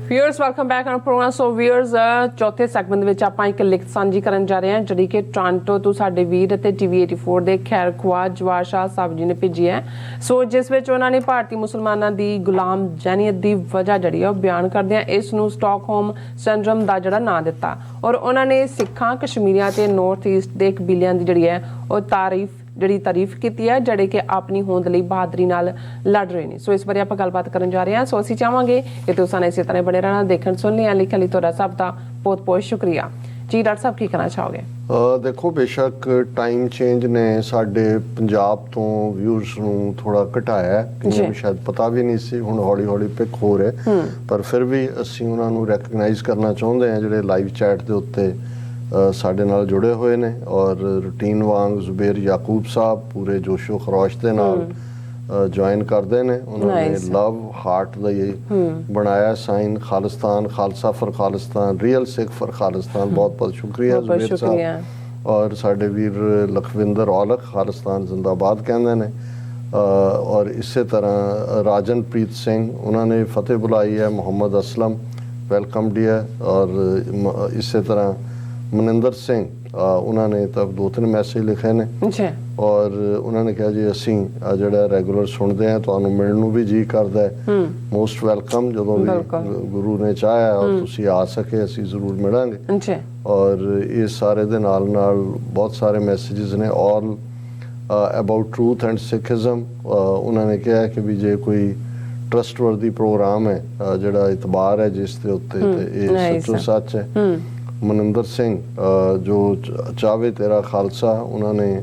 Viewers welcome back on program. So viewers चौथे segment ਵਿੱਚ ਆਪਾਂ ਇੱਕ ਲਿਖਤ ਸਾਂਝੀ ਕਰਨ ਜਾ ਰਹੇ ਹਾਂ ਜਿਹੜੀ ਕਿ ਟੋਰਾਂਟੋ ਤੋਂ ਸਾਡੇ ਵੀਰ ਅਤੇ ਟੀਵੀ 84 ਦੇ ਖੈਰ ਖਵਾ ਜਵਾਰ ਸ਼ਾਹ ਸਾਹਿਬ ਜੀ ਨੇ ਭੇਜੀ ਹੈ। ਸੋ ਜਿਸ ਵਿੱਚ ਉਹਨਾਂ ਨੇ ਭਾਰਤੀ ਮੁਸਲਮਾਨਾਂ ਦੀ ਗੁਲਾਮ ਜੈਨੀਅਤ ਦੀ ਵਜ੍ਹਾ ਜਿਹੜੀ ਹੈ ਉਹ ਬਿਆਨ ਕਰਦੇ ਆ ਇਸ ਨੂੰ ਸਟਾਕਹੋਮ ਸਿੰਡਰਮ ਦਾ ਜਿਹੜਾ ਨਾਂ ਦਿੱਤਾ ਔਰ ਉਹਨਾਂ ਨੇ ਸਿੱਖਾਂ ਕਸ਼ਮੀਰੀਆਂ ਤੇ ਨਾਰਥ ਈਸਟ ਦੇ ਕਬੀਲਿਆਂ ਦੀ ਜਿਹੜੀ ਹੈ ਉਹ ਤਾਰੀਫ ਕੀਤੀ ਹੈ ਜਿਹੜੇ ਕਿ ਆਪਣੀ ਹੋਂਦ ਲਈ ਬਹਾਦਰੀ ਨਾਲ ਲੜ ਰਹੇ ਨੇ। ਸੋ ਇਸ ਬਾਰੇ ਆਪਾਂ ਗੱਲਬਾਤ ਕਰਨ ਜਾ ਰਹੇ ਹਾਂ। ਸੋ ਅਸੀਂ ਚਾਹਾਂਗੇ ਕਿ ਤੁਸੀਂ ਇਸੇ ਤਰ੍ਹਾਂ ਬਣੇ ਰਹਿਣਾ, ਦੇਖਣ ਸੁਣਨੇ ਜਾਂ ਲਿਖਣ ਲਈ ਤੁਹਾਡਾ ਸਭ ਦਾ ਬਹੁਤ ਬਹੁਤ ਸ਼ੁਕਰੀਆ ਜੀ। ਡਾਕਟਰ ਸਾਹਿਬ ਕੀ ਕਹਿਣਾ ਚਾਹੋਗੇ? ਦੇਖੋ, ਬੇਸ਼ੱਕ ਟਾਈਮ ਚੇਂਜ ਨੇ ਸਾਡੇ ਪੰਜਾਬ ਤੋਂ ਵਿਊਅਰਸ ਨੂੰ ਥੋੜਾ ਘਟਾਇਆ, ਕਿਉਂਕਿ ਸ਼ਾਇਦ ਪਤਾ ਵੀ ਨਹੀਂ ਸੀ, ਹੁਣ ਹੌਲੀ ਹੌਲੀ ਪਿਕ ਹੋ ਰਿਹਾ, ਪਰ ਫਿਰ ਵੀ ਅਸੀਂ ਉਹਨਾਂ ਨੂੰ ਰੈਕਗਨਾਈਜ਼ ਕਰਨਾ ਚਾਹੁੰਦੇ ਹਾਂ ਜਿਹੜੇ ਲਾਈਵ ਚੈਟ ਦੇ ਉੱਤੇ ਸਾਡੇ ਨਾਲ ਜੁੜੇ ਹੋਏ ਨੇ। ਔਰ ਰੂਟੀਨ ਵਾਂਗ ਜ਼ੁਬੇਰ ਯਾਕੂਬ ਸਾਹਿਬ ਪੂਰੇ ਜੋਸ਼ੋ ਖਰੋਸ਼ ਦੇ ਨਾਲ ਜੁਆਇਨ ਕਰਦੇ ਨੇ। ਉਹਨਾਂ ਨੇ ਲਵ ਹਾਰਟ ਦਾ ਇਹ ਬਣਾਇਆ sign, Khalistan, Khalsa for Khalistan, real Sikh for Khalistan. ਬਹੁਤ ਬਹੁਤ ਸ਼ੁਕਰੀਆ ਜ਼ੁਬੇਰ ਸਾਹਿਬ। ਔਰ ਸਾਡੇ ਵੀਰ ਲਖਵਿੰਦਰ ਔਲਖ ਖਾਲਿਸਤਾਨ ਜ਼ਿੰਦਾਬਾਦ ਕਹਿੰਦੇ ਨੇ। ਔਰ ਇਸੇ ਤਰ੍ਹਾਂ ਰਾਜਨਪ੍ਰੀਤ ਸਿੰਘ ਉਹਨਾਂ ਨੇ ਫਤਿਹ ਬੁਲਾਈ ਹੈ। Muhammad Aslam welcome dear. ਔਰ ਇਸੇ ਤਰ੍ਹਾਂ ਮਨਿੰਦਰ ਸਿੰਘ ਉਹਨਾਂ ਨੇ ਤਾਂ 2-3 ਮੈਸੇਜ ਲਿਖੇ ਨੇ ਔਰ ਉਹਨਾਂ ਨੇ ਕਿਹਾ ਜੀ ਅਸੀਂ ਜਿਹੜਾ ਰੈਗੂਲਰ ਸੁਣਦੇ ਹਾਂ, ਤੁਹਾਨੂੰ ਮਿਲਣ ਨੂੰ ਵੀ ਜੀ ਕਰਦਾ ਹੈ। ਮੋਸਟ ਵੈਲਕਮ, ਜਦੋਂ ਵੀ ਗੁਰੂ ਨੇ ਚਾਹਿਆ ਔਰ ਤੁਸੀਂ ਆ ਸਕੇ ਅਸੀਂ ਜ਼ਰੂਰ ਮਿਲਾਂਗੇ। ਔਰ ਇਹ ਸਾਰੇ ਦੇ ਨਾਲ ਨਾਲ ਬਹੁਤ ਸਾਰੇ ਮੈਸੇजेस ਨੇ ਆਲ ਅਬਾਊਟ ਟਰੂਥ ਐਂਡ ਸਿੱਖਿਜ਼ਮ। ਉਹਨਾਂ ਨੇ ਕਿਹਾ ਕਿ ਵੀ ਜੇ ਕੋਈ ਟਰਸਟਵਰਦੀ ਪ੍ਰੋਗਰਾਮ ਹੈ, ਜਿਹੜਾ ਇਤਬਾਰ ਹੈ ਜਿਸ ਦੇ ਉੱਤੇ, ਤੇ ਇਹ ਸੱਚੋ ਸੱਚ ਹੈ। ਮਨਿੰਦਰ ਸਿੰਘ ਜੋ ਚਾਵੇ ਤੇਰਾ ਖਾਲਸਾ, ਉਹਨਾਂ ਨੇ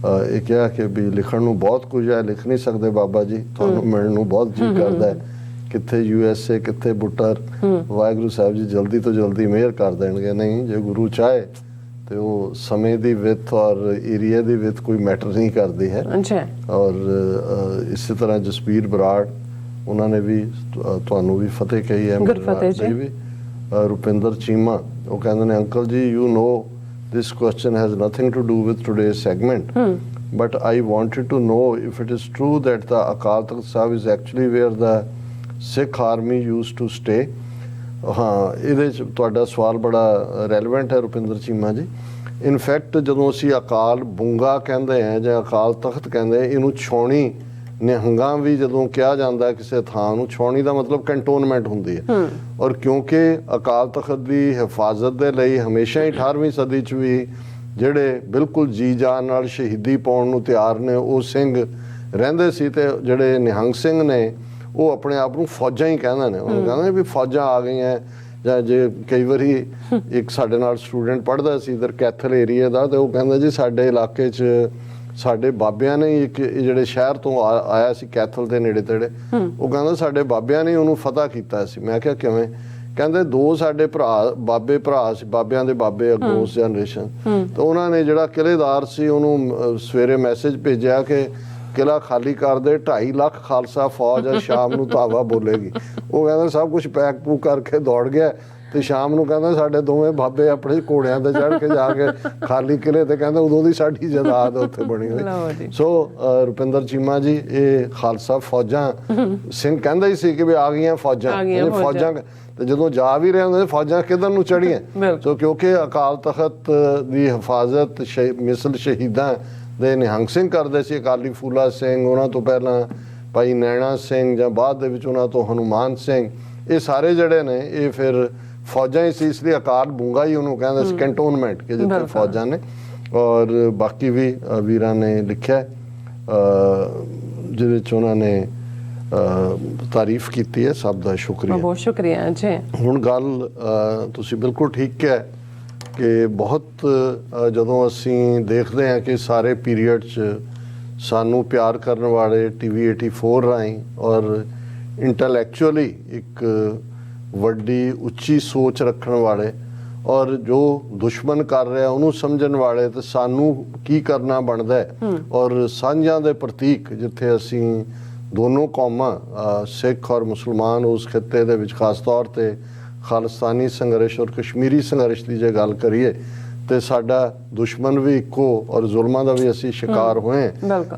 ਇਹ ਕਿਹਾ ਕਿ ਵੀ ਲਿਖਣ ਨੂੰ ਬਹੁਤ ਕੁਝ ਹੈ, ਲਿਖ ਨਹੀਂ ਸਕਦੇ ਬਾਬਾ ਜੀ, ਤੁਹਾਨੂੰ ਮਿਲਣ ਨੂੰ ਬਹੁਤ ਜੀ ਕਰਦਾ ਹੈ। ਕਿੱਥੇ USA, ਕਿੱਥੇ ਬੁੱਟਰ, ਵਾਹਿਗੁਰੂ ਸਾਹਿਬ ਜੀ ਜਲਦੀ ਤੋਂ ਜਲਦੀ ਮਿਹਰ ਕਰ ਦੇਣਗੇ। ਨਹੀਂ, ਜੇ ਗੁਰੂ ਚਾਹੇ ਤੇ ਉਹ ਸਮੇਂ ਦੀ ਵਿੱਥ ਔਰ ਏਰੀਆ ਦੀ ਵਿੱਥ ਕੋਈ ਮੈਟਰ ਨਹੀਂ ਕਰਦੀ ਹੈ। ਔਰ ਇਸੇ ਤਰ੍ਹਾਂ ਜਸਬੀਰ ਬਰਾੜ ਉਹਨਾਂ ਨੇ ਵੀ ਤੁਹਾਨੂੰ ਵੀ ਫਤਿਹ ਕਹੀ ਹੈ। ਵੀ ਰੁਪਿੰਦਰ ਚੀਮਾ ਉਹ ਕਹਿੰਦੇ ਨੇ ਅੰਕਲ ਜੀ you know this question has nothing to do with today's segment, but I wanted to know if it is true that the Akal Takht Sahib is actually where the Sikh army used to stay. ਹਾਂ, ਇਹਦੇ 'ਚ ਤੁਹਾਡਾ ਸਵਾਲ ਬੜਾ relevant ਹੈ ਰੁਪਿੰਦਰ ਚੀਮਾ ਜੀ। In fact ਜਦੋਂ ਅਸੀਂ ਅਕਾਲ ਬੁੰਗਾ ਕਹਿੰਦੇ ਹਾਂ ਜਾਂ ਅਕਾਲ ਤਖਤ ਕਹਿੰਦੇ ਹਾਂ, ਇਹਨੂੰ ਛਾਉਣੀ ਨਿਹੰਗਾਂ ਵੀ ਜਦੋਂ ਕਿਹਾ ਜਾਂਦਾ ਕਿਸੇ ਥਾਂ ਨੂੰ, ਛਾਉਣੀ ਦਾ ਮਤਲਬ ਕੰਟੋਨਮੈਂਟ ਹੁੰਦੀ ਹੈ। ਔਰ ਕਿਉਂਕਿ ਅਕਾਲ ਤਖਤ ਦੀ ਹਿਫਾਜ਼ਤ ਦੇ ਲਈ ਹਮੇਸ਼ਾ ਹੀ 18ਵੀਂ ਸਦੀ 'ਚ ਵੀ ਜਿਹੜੇ ਬਿਲਕੁਲ ਜੀ ਜਾਨ ਨਾਲ ਸ਼ਹੀਦੀ ਪਾਉਣ ਨੂੰ ਤਿਆਰ ਨੇ ਉਹ ਸਿੰਘ ਰਹਿੰਦੇ ਸੀ। ਤੇ ਜਿਹੜੇ ਨਿਹੰਗ ਸਿੰਘ ਨੇ ਉਹ ਆਪਣੇ ਆਪ ਨੂੰ ਫੌਜਾਂ ਹੀ ਕਹਿੰਦੇ ਨੇ। ਉਹਨੂੰ ਕਹਿੰਦੇ ਨੇ ਵੀ ਫੌਜਾਂ ਆ ਗਈਆਂ। ਜਾਂ ਜੇ ਕਈ ਵਾਰੀ ਇੱਕ ਸਾਡੇ ਨਾਲ ਸਟੂਡੈਂਟ ਪੜ੍ਹਦਾ ਸੀ ਇੱਧਰ ਕੈਥਲ ਏਰੀਆ ਦਾ, ਤੇ ਉਹ ਕਹਿੰਦਾ ਜੀ ਸਾਡੇ ਇਲਾਕੇ 'ਚ ਸਾਡੇ ਬਾਬਿਆਂ ਨੇ ਇੱਕ ਜਿਹੜੇ ਸ਼ਹਿਰ ਤੋਂ ਆਇਆ ਸੀ ਕੈਥਲ ਦੇ ਨੇੜੇ ਤੇੜੇ, ਉਹ ਕਹਿੰਦਾ ਸਾਡੇ ਬਾਬਿਆਂ ਨੇ ਉਹਨੂੰ ਫਤਿਹ ਕੀਤਾ ਸੀ। ਮੈਂ ਕਿਹਾ ਕਿਵੇਂ? ਕਹਿੰਦੇ 2 ਸਾਡੇ ਭਰਾ ਸੀ, ਬਾਬਿਆਂ ਦੇ ਬਾਬੇ ਅੱਗੋਂ ਉਸ ਜਨਰੇਸ਼ਨ। ਤਾਂ ਉਹਨਾਂ ਨੇ ਜਿਹੜਾ ਕਿਲ੍ਹੇਦਾਰ ਸੀ ਉਹਨੂੰ ਸਵੇਰੇ ਮੈਸੇਜ ਭੇਜਿਆ ਕਿ ਕਿਲ੍ਹਾ ਖਾਲੀ ਕਰ ਦੇ, 2.5 ਲੱਖ ਖਾਲਸਾ ਫੌਜ ਆ ਸ਼ਾਮ ਨੂੰ ਧਾਵਾ ਬੋਲੇਗੀ। ਉਹ ਕਹਿੰਦਾ ਸਭ ਕੁਛ ਪੈਕ ਪੂਕ ਕਰਕੇ ਦੌੜ ਗਿਆ ਤੇ ਸ਼ਾਮ ਨੂੰ ਕਹਿੰਦਾ ਸਾਡੇ ਦੋਵੇਂ ਬਾਬੇ ਆਪਣੇ ਘੋੜਿਆਂ ਤੇ ਚੜ੍ਹ ਕੇ ਜਾ ਕੇ ਖਾਲੀ ਕਿਲੇ ਤੇ ਕਹਿੰਦਾ ਉਦੋਂ ਦੀ ਸਾਡੀ ਜਦਾਦ ਉੱਥੇ ਬਣੀ ਹੋਈ। ਸੋ ਰੁਪਿੰਦਰ ਚੀਮਾ ਜੀ, ਇਹ ਖਾਲਸਾ ਫੌਜਾਂ ਸਿੰਘ ਕਹਿੰਦਾ ਹੀ ਸੀ ਕਿ ਵੀ ਆ ਗਈਆਂ ਫੌਜਾਂ। ਤੇ ਜਦੋਂ ਜਾ ਵੀ ਰਹੇ ਹੁੰਦੇ ਫੌਜਾਂ ਕਿੱਧਰ ਨੂੰ ਚੜੀਆਂ। ਸੋ ਕਿਉਂਕਿ ਅਕਾਲ ਤਖਤ ਦੀ ਹਿਫਾਜ਼ਤ ਮਿਸਲ ਸ਼ਹੀਦਾਂ ਦੇ ਨਿਹੰਗ ਸਿੰਘ ਕਰਦੇ ਸੀ, ਅਕਾਲੀ ਫੂਲਾ ਸਿੰਘ, ਉਹਨਾਂ ਤੋਂ ਪਹਿਲਾਂ ਭਾਈ ਨੈਣਾ ਸਿੰਘ, ਜਾਂ ਬਾਅਦ ਦੇ ਵਿੱਚ ਉਹਨਾਂ ਤੋਂ ਹਨੂਮਾਨ ਸਿੰਘ, ਇਹ ਸਾਰੇ ਜਿਹੜੇ ਨੇ ਇਹ ਫਿਰ ਫੌਜਾਂ ਹੀ ਸੀ। ਇਸ ਲਈ ਅਕਾਲ ਬੁੰਗਾ ਹੀ ਉਹਨੂੰ ਕਹਿੰਦੇ ਸੀ, ਕੰਟੋਨਮੈਂਟ, ਕਿ ਜਿੱਥੇ ਫੌਜਾਂ ਨੇ। ਔਰ ਬਾਕੀ ਵੀ ਵੀਰਾਂ ਨੇ ਲਿਖਿਆ ਜਿਹਦੇ 'ਚ ਉਹਨਾਂ ਨੇ ਤਾਰੀਫ ਕੀਤੀ ਹੈ। ਸਭ ਦਾ ਸ਼ੁਕਰੀਆ, ਬਹੁਤ ਸ਼ੁਕਰੀਆ ਜੀ। ਹੁਣ ਗੱਲ ਤੁਸੀਂ ਬਿਲਕੁਲ ਠੀਕ ਕਿਹਾ ਕਿ ਬਹੁਤ ਜਦੋਂ ਅਸੀਂ ਦੇਖਦੇ ਹਾਂ ਕਿ ਸਾਰੇ ਪੀਰੀਅਡ 'ਚ ਸਾਨੂੰ ਪਿਆਰ ਕਰਨ ਵਾਲੇ TV 84 ਰਾਹੀਂ ਔਰ ਇੰਟੈਲੈਕਚੁਅਲੀ ਇੱਕ ਵੱਡੀ ਉੱਚੀ ਸੋਚ ਰੱਖਣ ਵਾਲੇ ਔਰ ਜੋ ਦੁਸ਼ਮਣ ਕਰ ਰਿਹਾ ਉਹਨੂੰ ਸਮਝਣ ਵਾਲੇ, ਤੇ ਸਾਨੂੰ ਕੀ ਕਰਨਾ ਬਣਦਾ ਹੈ ਔਰ ਸਾਂਝਾਂ ਦੇ ਪ੍ਰਤੀਕ, ਜਿੱਥੇ ਅਸੀਂ ਦੋਨੋਂ ਕੌਮਾਂ ਸਿੱਖ ਔਰ ਮੁਸਲਮਾਨ ਉਸ ਖਿੱਤੇ ਦੇ ਵਿੱਚ ਖਾਸ ਤੌਰ 'ਤੇ ਖਾਲਿਸਤਾਨੀ ਸੰਘਰਸ਼ ਔਰ ਕਸ਼ਮੀਰੀ ਸੰਘਰਸ਼ ਦੀ ਜੇ ਗੱਲ ਕਰੀਏ ਤੇ ਸਾਡਾ ਦੁਸ਼ਮਣ ਵੀ ਇੱਕੋ ਔਰ ਜ਼ੁਲਮਾਂ ਦਾ ਵੀ ਅਸੀਂ ਸ਼ਿਕਾਰ ਹੋਏ।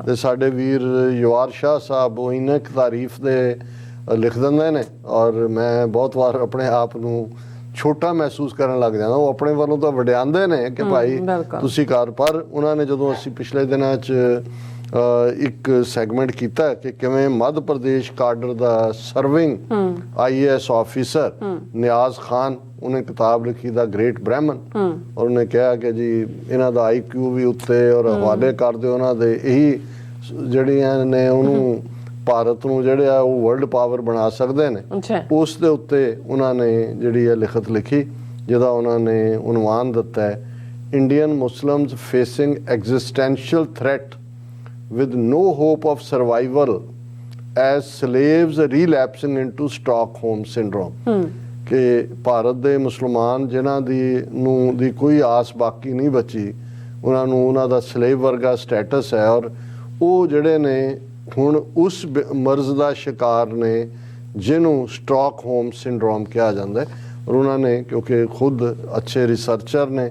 ਤੇ ਸਾਡੇ ਵੀਰ ਜਵਾਰ ਸ਼ਾਹ ਸਾਹਿਬ ਉਹ ਇੰਨੇ ਤਾਰੀਫ ਦੇ ਲਿਖ ਦਿੰਦੇ ਨੇ ਔਰ ਮੈਂ ਬਹੁਤ ਵਾਰ ਆਪਣੇ ਆਪ ਨੂੰ ਛੋਟਾ ਮਹਿਸੂਸ ਕਰਨ ਲੱਗ ਜਾਂਦਾ। ਉਹ ਆਪਣੇ ਵੱਲੋਂ ਤਾਂ ਵਡਿਆਉਂਦੇ ਨੇ ਕਿ ਭਾਈ ਤੁਸੀਂ ਕਰ, ਪਰ ਉਹਨਾਂ ਨੇ ਜਦੋਂ ਅਸੀਂ ਪਿਛਲੇ ਦਿਨਾਂ 'ਚ ਇੱਕ ਸੈਗਮੈਂਟ ਕੀਤਾ ਕਿ ਕਿਵੇਂ ਮੱਧ ਪ੍ਰਦੇਸ਼ ਕਾਡਰ ਦਾ ਸਰਵਿੰਗ IAS ਆਫਿਸਰ ਨਿਆਜ਼ ਖਾਨ, ਉਹਨੇ ਕਿਤਾਬ ਲਿਖੀ ਦਾ ਗ੍ਰੇਟ ਬ੍ਰਾਹਮਣ, ਔਰ ਉਹਨੇ ਕਿਹਾ ਕਿ ਜੀ ਇਹਨਾਂ ਦਾ IQ ਵੀ ਉੱਤੇ ਔਰ ਹਵਾਲੇ ਕਰ ਦਿਓ ਉਹਨਾਂ ਦੇ, ਇਹੀ ਜਿਹੜੀਆਂ ਨੇ ਉਹਨੂੰ ਭਾਰਤ ਨੂੰ ਜਿਹੜੇ ਆ ਉਹ ਵਰਲਡ ਪਾਵਰ ਬਣਾ ਸਕਦੇ ਨੇ। ਉਸ ਦੇ ਉੱਤੇ ਉਹਨਾਂ ਨੇ ਜਿਹੜੀ ਇਹ ਲਿਖਤ ਲਿਖੀ ਜਿਹਦਾ ਉਹਨਾਂ ਨੇ ਉਨਵਾਨ ਦਿੱਤਾ ਹੈ Indian Muslims facing existential threat with no hope of survival as slaves relapsing into Stockholm syndrome। ਕਿ ਭਾਰਤ ਦੇ ਮੁਸਲਮਾਨ ਜਿਨ੍ਹਾਂ ਦੀ ਕੋਈ ਆਸ ਬਾਕੀ ਨਹੀਂ ਬਚੀ, ਉਹਨਾਂ ਨੂੰ ਉਹਨਾਂ ਦਾ ਸਲੇਵ ਵਰਗਾ ਸਟੇਟਸ ਹੈ ਔਰ ਉਹ ਜਿਹੜੇ ਨੇ ਹੁਣ ਉਸ ਮਰਜ਼ ਦਾ ਸ਼ਿਕਾਰ ਨੇ ਜਿਹਨੂੰ ਸਟਾਕਹੋਮ ਸਿੰਡਰੋਮ ਕਿਹਾ ਜਾਂਦਾ ਹੈ। ਔਰ ਉਹਨਾਂ ਨੇ ਕਿਉਂਕਿ ਖੁਦ ਅੱਛੇ ਰਿਸਰਚਰ ਨੇ,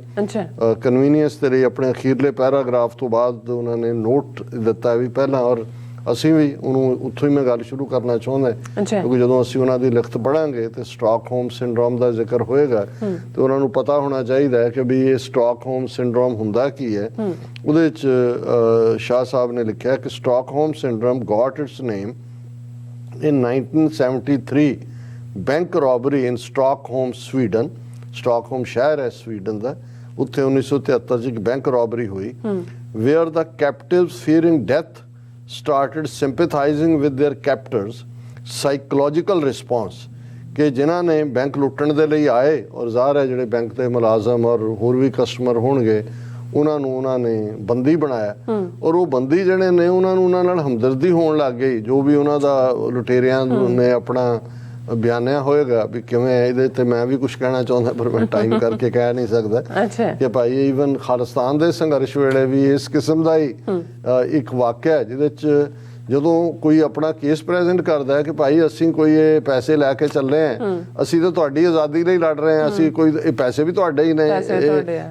ਕਨਵੀਨੀਅੰਸ ਦੇ ਲਈ ਆਪਣੇ ਅਖੀਰਲੇ ਪੈਰਾਗ੍ਰਾਫ ਤੋਂ ਬਾਅਦ ਉਹਨਾਂ ਨੇ ਨੋਟ ਦਿੱਤਾ ਵੀ ਪਹਿਲਾਂ, ਔਰ ਅਸੀਂ ਵੀ ਉਹਨੂੰ ਉੱਥੋਂ ਹੀ ਮੈਂ ਗੱਲ ਸ਼ੁਰੂ ਕਰਨਾ ਚਾਹੁੰਦਾ ਕਿਉਂਕਿ ਜਦੋਂ ਅਸੀਂ ਉਹਨਾਂ ਦੀ ਲਿਖਤ ਪੜ੍ਹਾਂਗੇ ਤੇ ਸਟਾਕਹੋਮ ਸਿੰਡਰੋਮ ਦਾ ਜ਼ਿਕਰ ਹੋਏਗਾ ਤੇ ਉਹਨਾਂ ਨੂੰ ਪਤਾ ਹੋਣਾ ਚਾਹੀਦਾ ਹੈ ਕਿ ਵੀ ਇਹ ਸਟਾਕਹੋਮ ਸਿੰਡਰੋਮ ਹੁੰਦਾ ਕੀ ਹੈ। ਉਹਦੇ 'ਚ ਸ਼ਾਹ ਸਾਹਿਬ ਨੇ ਲਿਖਿਆ ਕਿ Stockholm syndrome got it's name in 1973 bank ਰੋਬਰੀ in Stockholm Sweden. Stockholm ਸ਼ਹਿਰ ਹੈ ਸਵੀਡਨ ਦਾ, ਉੱਥੇ 1973 'ਚ ਇੱਕ ਬੈਂਕ ਰੋਬਰੀ ਹੋਈ where the captives fearing death started sympathizing with their captors psychological response ਕਿ ਜਿਨ੍ਹਾਂ ਨੇ ਬੈਂਕ ਲੁੱਟਣ ਦੇ ਲਈ ਆਏ ਔਰ ਜ਼ਾਹਰ ਹੈ ਜਿਹੜੇ ਬੈਂਕ ਦੇ ਮੁਲਾਜ਼ਮ ਔਰ ਹੋਰ ਵੀ ਕਸਟਮਰ ਹੋਣਗੇ ਉਹਨਾਂ ਨੂੰ ਉਹਨਾਂ ਨੇ ਬੰਦੀ ਬਣਾਇਆ ਔਰ ਉਹ ਬੰਦੀ ਜਿਹੜੇ ਨੇ ਉਹਨਾਂ ਨੂੰ ਉਹਨਾਂ ਨਾਲ ਹਮਦਰਦੀ ਹੋਣ ਲੱਗ ਗਈ। ਜੋ ਵੀ ਉਹਨਾਂ ਦਾ ਲੁਟੇਰਿਆਂ ਨੇ ਆਪਣਾ ਬਿਆਨਿਆ ਹੋਏਗਾ ਵੀ ਕਿਵੇਂ ਇਹਦੇ ਤੇ ਮੈਂ ਵੀ ਕੁਝ ਕਹਿਣਾ ਚਾਹੁੰਦਾ ਪਰ ਮੈਂ ਟਾਈਮ ਕਰਕੇ ਕਹਿ ਨਹੀਂ ਸਕਦਾ ਕਿ ਭਾਈ ਈਵਨ ਖਾਲਿਸਤਾਨ ਦੇ ਸੰਘਰਸ਼ ਵੇਲੇ ਵੀ ਇਸ ਕਿਸਮ ਦਾ ਹੀ ਇੱਕ ਵਾਕਿਆ ਜਿਹਦੇ 'ਚ ਜਦੋਂ ਕੋਈ ਆਪਣਾ ਕੇਸ ਪ੍ਰੈਜ਼ੈਂਟ ਕਰਦਾ ਹੈ ਕਿ ਭਾਈ ਅਸੀਂ ਕੋਈ ਇਹ ਪੈਸੇ ਲੈ ਕੇ ਚੱਲੇ ਹਾਂ, ਅਸੀਂ ਤਾਂ ਤੁਹਾਡੀ ਆਜ਼ਾਦੀ ਲਈ ਲੜ ਰਹੇ ਹਾਂ, ਅਸੀਂ ਕੋਈ ਇਹ ਪੈਸੇ ਵੀ ਤੁਹਾਡੇ ਹੀ ਨੇ,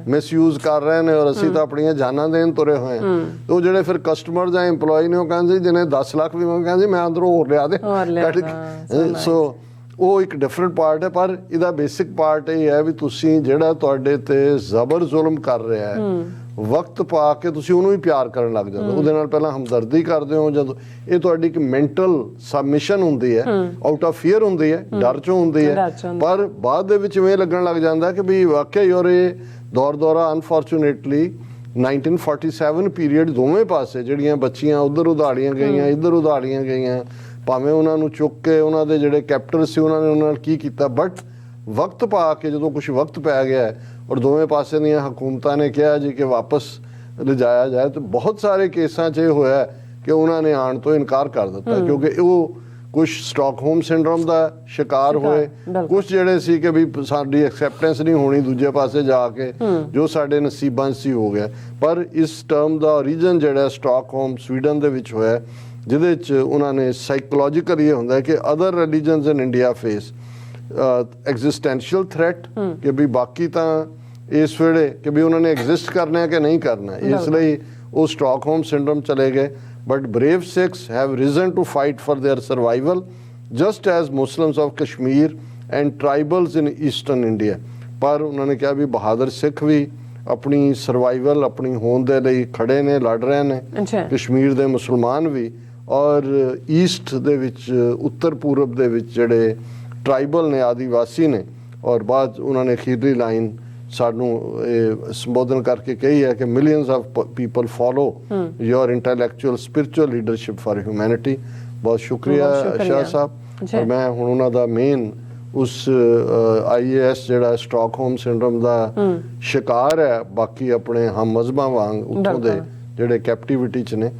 ਮਿਸਯੂਜ਼ ਕਰ ਰਹੇ ਨੇ ਔਰ ਅਸੀਂ ਤਾਂ ਆਪਣੀਆਂ ਜਾਨਾਂ ਦੇਣ ਤੁਰੇ ਹੋਏ ਹਾਂ। ਉਹ ਜਿਹੜੇ ਫਿਰ ਕਸਟਮਰ ਜਾਂ EMPLOYE ਨੇ ਉਹ ਕਹਿੰਦੇ ਜਿਹਨੇ 10 ਲੱਖ ਵੀ ਮੰਗੇ ਕਹਿੰਦੇ ਮੈਂ ਅੰਦਰੋਂ ਹੋਰ ਲਿਆ ਦੇ। ਸੋ ਉਹ ਇੱਕ ਡਿਫਰੈਂਟ ਪਾਰਟ ਹੈ, ਪਰ ਇਹਦਾ ਬੇਸਿਕ ਪਾਰਟ ਇਹ ਹੈ ਵੀ ਤੁਸੀਂ ਜਿਹੜਾ ਤੁਹਾਡੇ ਤੇ ਜ਼ਬਰ ਜ਼ੁਲਮ ਕਰ ਰਿਹਾ ਹੈ ਵਕਤ ਪਾ ਕੇ ਤੁਸੀਂ ਉਹਨੂੰ ਵੀ ਪਿਆਰ ਕਰਨ ਲੱਗ ਜਾਂਦੇ, ਉਹਦੇ ਨਾਲ ਪਹਿਲਾਂ ਹਮਦਰਦੀ ਕਰਦੇ ਹੋ। ਜਦੋਂ ਇਹ ਤੁਹਾਡੀ ਇੱਕ ਮੈਂਟਲ ਸਬਮਿਸ਼ਨ ਹੁੰਦੀ ਹੈ, ਆਊਟ ਆਫ ਫੀਅਰ ਹੁੰਦੀ ਹੈ, ਡਰ ਚੋਂ ਹੁੰਦੀ ਹੈ, ਪਰ ਬਾਅਦ ਦੇ ਵਿੱਚ ਇਵੇਂ ਲੱਗਣ ਲੱਗ ਜਾਂਦਾ ਕਿ ਵੀ ਵਾਕਿਆ ਯਾਰ ਇਹ ਦੌਰਾ ਅਨਫੋਰਚੂਨੇਟਲੀ 1947 ਪੀਰੀਅਡ ਦੋਵੇਂ ਪਾਸੇ ਜਿਹੜੀਆਂ ਬੱਚੀਆਂ ਉੱਧਰ ਉਧਾੜੀਆਂ ਗਈਆਂ ਇੱਧਰ ਉਧਾੜੀਆਂ ਗਈਆਂ, ਭਾਵੇਂ ਉਹਨਾਂ ਨੂੰ ਚੁੱਕ ਕੇ ਉਹਨਾਂ ਦੇ ਜਿਹੜੇ ਕੈਪਟਰ ਸੀ ਉਹਨਾਂ ਨੇ ਉਹਨਾਂ ਨਾਲ ਕੀ ਕੀਤਾ, ਬਟ ਵਕਤ ਪਾ ਕੇ ਜਦੋਂ ਕੁਝ ਵਕਤ ਪੈ ਗਿਆ ਔਰ ਦੋਵੇਂ ਪਾਸੇ ਦੀਆਂ ਹਕੂਮਤਾਂ ਨੇ ਕਿਹਾ ਜੀ ਕਿ ਵਾਪਸ ਲਿਜਾਇਆ ਜਾਏ, ਤਾਂ ਬਹੁਤ ਸਾਰੇ ਕੇਸਾਂ 'ਚ ਇਹ ਹੋਇਆ ਕਿ ਉਹਨਾਂ ਨੇ ਆਉਣ ਤੋਂ ਇਨਕਾਰ ਕਰ ਦਿੱਤਾ ਕਿਉਂਕਿ ਉਹ ਕੁਝ ਸਟਾਕਹੋਮ ਸਿੰਡਰੋਮ ਦਾ ਸ਼ਿਕਾਰ ਹੋਏ, ਕੁਝ ਜਿਹੜੇ ਸੀ ਕਿ ਵੀ ਸਾਡੀ ਐਕਸੈਪਟੈਂਸ ਨਹੀਂ ਹੋਣੀ ਦੂਜੇ ਪਾਸੇ ਜਾ ਕੇ, ਜੋ ਸਾਡੇ ਨਸੀਬਾਂ 'ਚ ਸੀ ਹੋ ਗਿਆ। ਪਰ ਇਸ ਟਰਮ ਦਾ ਓਰੀਜਨ ਜਿਹੜਾ ਸਟਾਕਹੋਮ ਸਵੀਡਨ ਦੇ ਵਿੱਚ ਹੋਇਆ ਜਿਹਦੇ 'ਚ ਉਹਨਾਂ ਨੇ ਸਾਈਕੋਲੋਜੀਕਲ ਇਹ ਹੁੰਦਾ ਕਿ other religions in India face existential threat ਕਿ ਵੀ ਬਾਕੀ ਤਾਂ ਇਸ ਵੇਲੇ ਕਿ ਵੀ ਉਹਨਾਂ ਨੇ ਐਗਜ਼ਿਸਟ ਕਰਨਾ ਹੈ ਕਿ ਨਹੀਂ ਕਰਨਾ, ਇਸ ਲਈ ਉਹ ਸਟਾਕਹੋਮ ਸਿੰਡਰੋਮ ਚਲੇ ਗਏ। But brave Sikhs have reason to fight for their survival just as Muslims of Kashmir and tribals in eastern India. ਪਰ ਉਹਨਾਂ ਨੇ ਕਿਹਾ ਵੀ ਬਹਾਦਰ ਸਿੱਖ ਵੀ ਆਪਣੀ ਸਰਵਾਈਵਲ ਆਪਣੀ ਹੋਂਦ ਦੇ ਲਈ ਖੜੇ ਨੇ, ਲੜ ਰਹੇ ਨੇ, ਕਸ਼ਮੀਰ ਦੇ ਮੁਸਲਮਾਨ ਵੀ ਔਰ ਈਸਟ ਦੇ ਵਿੱਚ ਉੱਤਰ ਪੂਰਬ ਦੇ ਵਿੱਚ ਜਿਹੜੇ ਟ੍ਰਾਈਬਲ ਨੇ ਆਦੀਵਾਸੀ ਨੇ। ਔਰ ਬਾਅਦ ਉਹਨਾਂ ਨੇ ਅਖੀਰਲੀ ਲਾਈਨ ਸਾਨੂੰ ਇਹ ਸੰਬੋਧਨ ਕਰਕੇ ਕਹੀ ਹੈ ਕਿ millions of people follow your intellectual spiritual leadership for humanity. ਬਹੁਤ ਸ਼ੁਕਰੀਆ ਸ਼ਾਹ ਸਾਹਿਬ। ਔਰ ਮੈਂ ਹੁਣ ਉਹਨਾਂ ਦਾ ਮੇਨ ਉਸ IAS ਜਿਹੜਾ ਸਟਾਕਹੋਮ ਸਿੰਡਰੋਮ ਦਾ ਸ਼ਿਕਾਰ ਹੈ ਬਾਕੀ ਆਪਣੇ ਹਮ ਮਜ਼ਹਬਾਂ ਵਾਂਗ ਉੱਥੋਂ ਦੇ ਜਿਹੜੇ ਕੈਪਟੀਵਿਟੀ 'ਚ ਨੇ,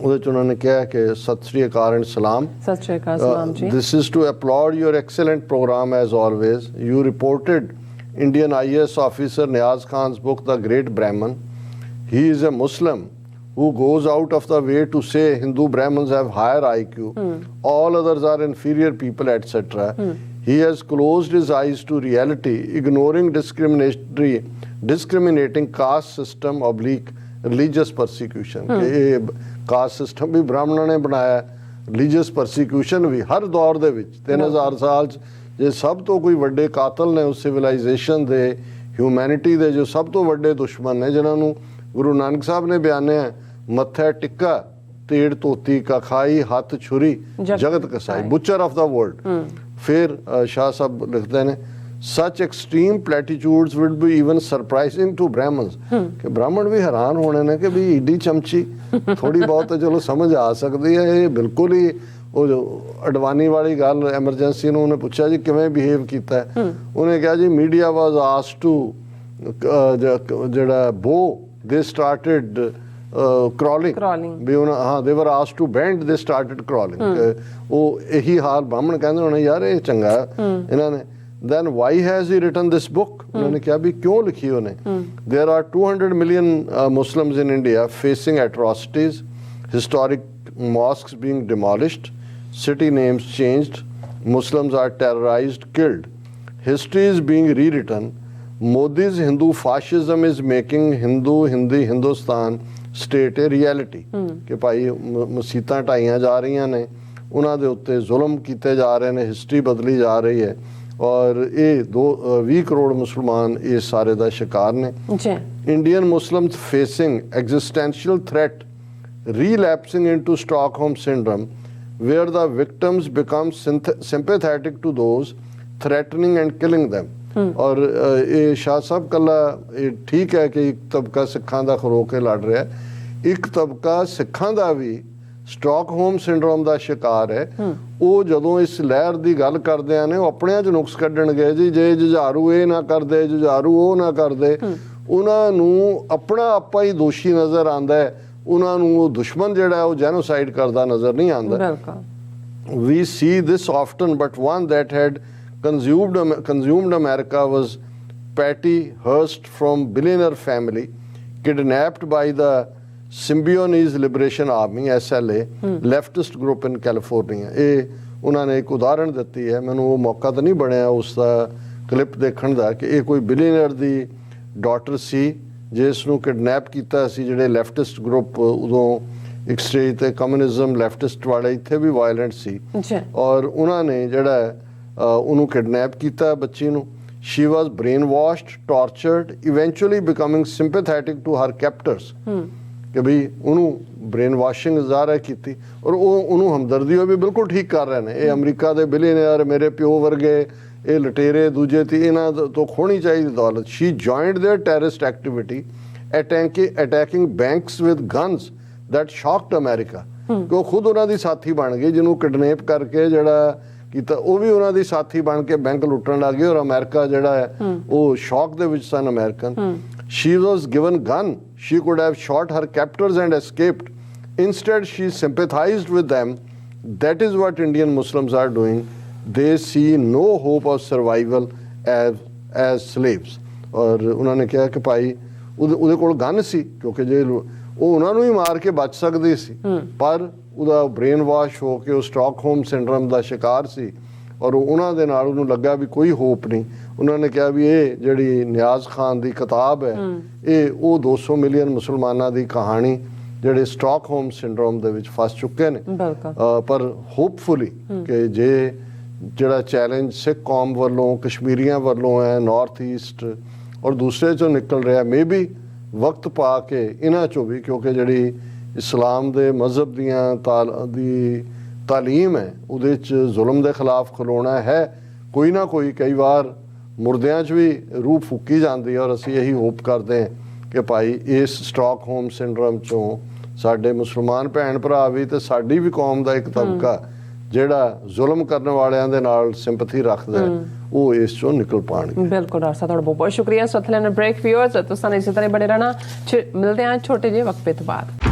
ਉਹਦੇ 'ਚ ਉਹਨਾਂ ਨੇ ਕਿਹਾ ਕਿ ਸਤਿ ਸ਼੍ਰੀ ਅਕਾਲ ਐਂਡ ਸਲਾਮ। ਸਤਿ ਸ਼੍ਰੀ ਅਕਾਲ ਸਲਾਮ ਜੀ। This is to applaud your excellent program as always. You reported Indian IAS officer Niaz Khan's book The Great Brahman. He is a Muslim who goes out of the way to say Hindu Brahmins have higher IQ, all others are inferior people, etc. He has closed his eyes to reality, ignoring discriminating caste system / religious persecution. कि caste system भी ब्राह्मणों ने बनाया, religious persecution ਵੀ ਹਰ ਦੌਰ ਦੇ ਵਿੱਚ 3000 ਸਾਲ 'ਚ ਜੇ ਸਭ ਤੋਂ ਕੋਈ ਵੱਡੇ ਕਾਤਲ ਨੇ ਉਸ ਸਿਵਲਾਈਜੇਸ਼ਨ ਦੇ, ਹਿਊਮੈਨਿਟੀ ਦੇ ਜੋ ਸਭ ਤੋਂ ਵੱਡੇ ਦੁਸ਼ਮਣ ਨੇ, ਜਿਨ੍ਹਾਂ ਨੂੰ ਗੁਰੂ ਨਾਨਕ ਸਾਹਿਬ ਨੇ ਬਿਆਨਿਆ ਮੱਥਾ ਟਿੱਕਾ ਤੇੜ ਧੋਤੀ ਕਖਾਈ ਹੱਥ ਛੁਰੀ ਜਗਤ ਕਸਾਈ, ਬੁਚਰ ਆਫ ਦਾ ਵਰਲਡ। ਫਿਰ ਸ਼ਾਹ ਸਾਹਿਬ ਲਿਖਦੇ ਨੇ such extreme platitudes would be even surprising to Brahmins ਕਿ ਬ੍ਰਾਹਮਣ ਵੀ ਹੈਰਾਨ ਹੋਣੇ ਨੇ ਕਿ ਵੀ ਈਡੀ ਚਮਚੀ ਥੋੜੀ ਬਹੁਤ ਚਲੋ ਸਮਝ ਆ ਸਕਦੀ ਹੈ। ਇਹ ਬਿਲਕੁਲ ਹੀ ਉਹ ਜੋ ਅਡਵਾਨੀ ਵਾਲੀ ਗੱਲ, ਐਮਰਜੈਂਸੀ ਨੂੰ ਉਹਨੇ ਪੁੱਛਿਆ ਜੀ ਕਿਵੇਂ ਬਿਹੇਵ ਕੀਤਾ, ਉਹਨੇ ਕਿਹਾ ਜੀ ਮੀਡੀਆ ਵਾਜ਼ ਆਸਕਡ ਟੂ ਜਿਹੜਾ ਦੇ ਸਟਾਰਟਡ crawling ਵੀ ਉਹਨਾਂ ਹਾਂ they were asked to bend, they started crawling। ਉਹ ਇਹੀ ਹਾਲ ਬ੍ਰਾਹਮਣ ਕਹਿੰਦੇ ਹੋਣੇ ਯਾਰ ਇਹ ਚੰਗਾ ਇਹਨਾਂ ਨੇ। then why has he written this book? ਉਹਨਾਂ ਨੇ ਕਿਹਾ ਵੀ ਕਿਉਂ ਲਿਖੀ ਉਹਨੇ। there are 200 million Muslims in India facing atrocities, historic mosques being demolished, city names changed, Muslims are terrorized, killed, history is being rewritten, Modi's Hindu fascism is making Hindi Hindustan state a reality। ਕਿ ਭਾਈ ਮਸੀਤਾਂ ਢਾਈਆਂ ਜਾ ਰਹੀਆਂ ਨੇ, ਉਹਨਾਂ ਦੇ ਉੱਤੇ ਜ਼ੁਲਮ ਕੀਤੇ ਜਾ ਰਹੇ ਨੇ, ਹਿਸਟਰੀ ਬਦਲੀ ਜਾ ਰਹੀ ਹੈ ਔਰ ਇਹ 20 ਕਰੋੜ ਮੁਸਲਮਾਨ ਇਸ ਸਾਰੇ ਦਾ ਸ਼ਿਕਾਰ ਨੇ। Indian Muslims facing existential threat relapsing into Stockholm syndrome where the victims become sympathetic to those threatening and killing them। ਔਰ ਇਹ ਸ਼ਾਹ ਸਾਹਿਬ ਕੱਲਾ ਇਹ ਠੀਕ ਹੈ ਕਿ ਇੱਕ ਤਬਕਾ ਸਿੱਖਾਂ ਦਾ ਖਰੋ ਕੇ ਲੜ ਰਿਹਾ, ਇੱਕ ਤਬਕਾ ਸਿੱਖਾਂ ਦਾ ਵੀ ਸਟਾਕਹੋਮ ਸਿੰਡਰੋਮ ਦਾ ਸ਼ਿਕਾਰ ਹੈ। ਉਹ ਜਦੋਂ ਇਸ ਲਹਿਰ ਦੀ ਗੱਲ ਕਰਦਿਆਂ ਨੇ ਉਹ ਆਪਣਿਆਂ 'ਚ ਨੁਕਸ ਕੱਢਣਗੇ ਜੀ, ਜੇ ਜੁਝਾਰੂ ਇਹ ਨਾ ਕਰਦੇ, ਜੁਝਾਰੂ ਉਹ ਨਾ ਕਰਦੇ, ਉਹਨਾਂ ਨੂੰ ਆਪਣਾ ਆਪਾ ਹੀ ਦੋਸ਼ੀ ਨਜ਼ਰ ਆਉਂਦਾ ਹੈ, ਉਹਨਾਂ ਨੂੰ ਉਹ ਦੁਸ਼ਮਣ ਜਿਹੜਾ ਉਹ ਜੈਨੋਸਾਈਡ ਕਰਦਾ ਨਜ਼ਰ ਨਹੀਂ ਆਉਂਦਾ। We see this often, but one that had consumed America was Patty Hearst from billionaire family, kidnapped by the Symbionese Liberation Army SLA leftist group in California। ਇਹ ਉਹਨਾਂ ਨੇ ਇੱਕ ਉਦਾਹਰਣ ਦਿੱਤੀ ਹੈ, ਮੈਨੂੰ ਉਹ ਮੌਕਾ ਤਾਂ ਨਹੀਂ ਬਣਿਆ ਉਸ ਦਾ ਕਲਿੱਪ ਦੇਖਣ ਦਾ, ਕਿ ਇਹ ਕੋਈ ਬਿਲੀਅਨਰ ਦੀ ਡਾਟਰ ਸੀ ਜਿਸ ਨੂੰ ਕਿਡਨੈਪ ਕੀਤਾ ਸੀ ਜਿਹੜੇ ਲੈਫਟਿਸਟ ਗਰੁੱਪ ਉਦੋਂ ਇੱਕ ਸਟੇਜ ਤੇ ਕਮਿਊਨਿਜ਼ਮ ਲੈਫਟਿਸਟ ਵਾਲੇ ਇੱਥੇ ਵੀ ਵਾਇਲੈਂਟ ਸੀ ਔਰ ਉਹਨਾਂ ਨੇ ਜਿਹੜਾ ਉਹਨੂੰ ਕਿਡਨੈਪ ਕੀਤਾ ਬੱਚੀ ਨੂੰ। she was brainwashed, tortured, eventually becoming sympathetic to her captors ਕਿ ਵੀ ਉਹਨੂੰ ਬ੍ਰੇਨ ਵਾਸ਼ਿੰਗ ਜ਼ਾਹਰ ਕੀਤੀ ਔਰ ਉਹ ਉਹਨੂੰ ਹਮਦਰਦੀ ਹੋਈ ਵੀ ਬਿਲਕੁਲ ਠੀਕ ਕਰ ਰਹੇ ਨੇ, ਇਹ ਅਮਰੀਕਾ ਦੇ ਬਿਲੀਅਨਰ ਮੇਰੇ ਪਿਓ ਵਰਗੇ ਇਹ ਲਟੇਰੇ ਦੂਜੇ ਤੇ ਇਹਨਾਂ ਤੋਂ ਖੋਣੀ ਚਾਹੀਦੀ ਦੌਲਤ। she joined their terrorist activity, attacking banks with guns that shocked America। ਕਿ ਉਹ ਖੁਦ ਉਹਨਾਂ ਦੀ ਸਾਥੀ ਬਣ ਗਈ, ਜਿਹਨੂੰ ਕਿਡਨੈਪ ਕਰਕੇ ਜਿਹੜਾ ਕੀਤਾ ਉਹ ਵੀ ਉਹਨਾਂ ਦੀ ਸਾਥੀ ਬਣ ਕੇ ਬੈਂਕ ਲੁੱਟਣ ਲੱਗ ਗਏ ਔਰ ਅਮਰੀਕਾ ਜਿਹੜਾ ਹੈ ਉਹ ਸ਼ੌਕ ਦੇ ਵਿੱਚ ਸਨ American. she was given gun, she could have shot her captors and escaped, instead she sympathized with them। that is what Indian Muslims are doing, they see no hope of survival as slaves। ਔਰ ਉਹਨਾਂ ਨੇ ਕਿਹਾ ਕਿ ਭਾਈ ਉਹਦੇ ਕੋਲ gun ਸੀ ਕਿਉਂਕਿ ਜੇ ਉਹ ਉਹਨਾਂ ਨੂੰ ਹੀ ਮਾਰ ਕੇ ਬਚ ਸਕਦੀ ਸੀ, ਪਰ ਉਹਦਾ ਬ੍ਰੇਨ ਵਾਸ਼ ਹੋ ਕੇ ਉਹ ਸਟਾਕਹੋਮ ਸਿੰਡਰਮ ਦਾ ਸ਼ਿਕਾਰ ਸੀ ਔਰ ਉਹਨਾਂ ਦੇ ਨਾਲ ਉਹਨੂੰ ਲੱਗਾ ਵੀ ਕੋਈ ਹੋਪ ਨਹੀਂ। ਉਹਨਾਂ ਨੇ ਕਿਹਾ ਵੀ ਇਹ ਜਿਹੜੀ ਨਿਆਜ਼ ਖਾਨ ਦੀ ਕਿਤਾਬ ਹੈ ਇਹ ਉਹ 200 ਮਿਲੀਅਨ ਮੁਸਲਮਾਨਾਂ ਦੀ ਕਹਾਣੀ ਜਿਹੜੇ ਸਟਾਕਹੋਮ ਸਿੰਡਰੋਮ ਦੇ ਵਿੱਚ ਫਸ ਚੁੱਕੇ ਨੇ। ਪਰ ਹੋਪਫੁਲੀ ਕਿ ਜੇ ਜਿਹੜਾ ਚੈਲੰਜ ਸਿੱਖ ਕੌਮ ਵੱਲੋਂ ਕਸ਼ਮੀਰੀਆਂ ਵੱਲੋਂ ਹੈ ਨਾਰਥ ਈਸਟ ਔਰ ਦੂਸਰੇ ਚੋਂ ਨਿਕਲ ਰਿਹਾ, ਮੇ ਬੀ ਵਕਤ ਪਾ ਕੇ ਇਹਨਾਂ ਚੋਂ ਵੀ, ਕਿਉਂਕਿ ਜਿਹੜੀ ਇਸਲਾਮ ਦੇ ਮਜ਼ਹਬ ਦੀਆਂ ਤਾਲੀਮ ਹੈ ਉਹਦੇ 'ਚ ਜ਼ੁਲਮ ਦੇ ਖਿਲਾਫ ਖਲੋਣਾ ਹੈ। ਕੋਈ ਨਾ ਕੋਈ ਕਈ ਵਾਰ ਮੁਰਦਿਆਂ 'ਚ ਵੀ ਰੂਹ ਫੂਕੀ ਜਾਂਦੀ ਹੈ ਔਰ ਅਸੀਂ ਇਹੀ ਹੋਪ ਕਰਦੇ ਹਾਂ ਕਿ ਭਾਈ ਇਸ ਸਟਾਕਹੋਮ ਸਿੰਡਰਮ 'ਚੋਂ ਸਾਡੇ ਮੁਸਲਮਾਨ ਭੈਣ ਭਰਾ ਵੀ ਤੇ ਸਾਡੀ ਵੀ ਕੌਮ ਦਾ ਇੱਕ ਤਬਕਾ ਜਿਹੜਾ ਜ਼ੁਲਮ ਕਰਨ ਵਾਲਿਆਂ ਦੇ ਨਾਲ ਸਿੰਪਥੀ ਰੱਖਦਾ ਉਹ ਇਸ ਚੋਂ ਨਿਕਲ ਪਾਣਗੇ। ਬਿਲਕੁਲ ਡਾਕਟਰ ਸਾਹਿਬ ਤੁਹਾਡਾ ਬਹੁਤ ਬਹੁਤ ਸ਼ੁਕਰੀਆ। ਸੋ ਥਲੇ ਬ੍ਰੇਕ ਵਿਊਅਰਸ ਤੁਸੀਂ ਇਸੇ ਤਰ੍ਹਾਂ ਬਣੇ ਰਹਿਣਾ, ਮਿਲਦੇ ਹਾਂ ਛੋਟੇ ਜਿਹੇ ਵਕਫੇ ਤੋਂ ਬਾਅਦ।